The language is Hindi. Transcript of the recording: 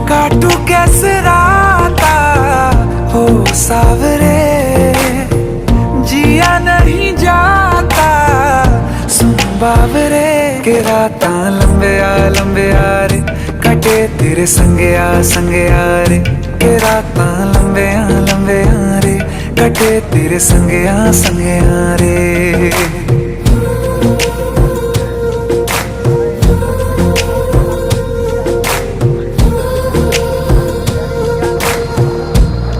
काटू कैसे राता हो सावरे, जिया नहीं जाता सुन बावरे। के राता लंबे आ रे, कटे तेरे संगे आ रे। के राता लंबे आ रे, कटे तेरे संगे आ रे।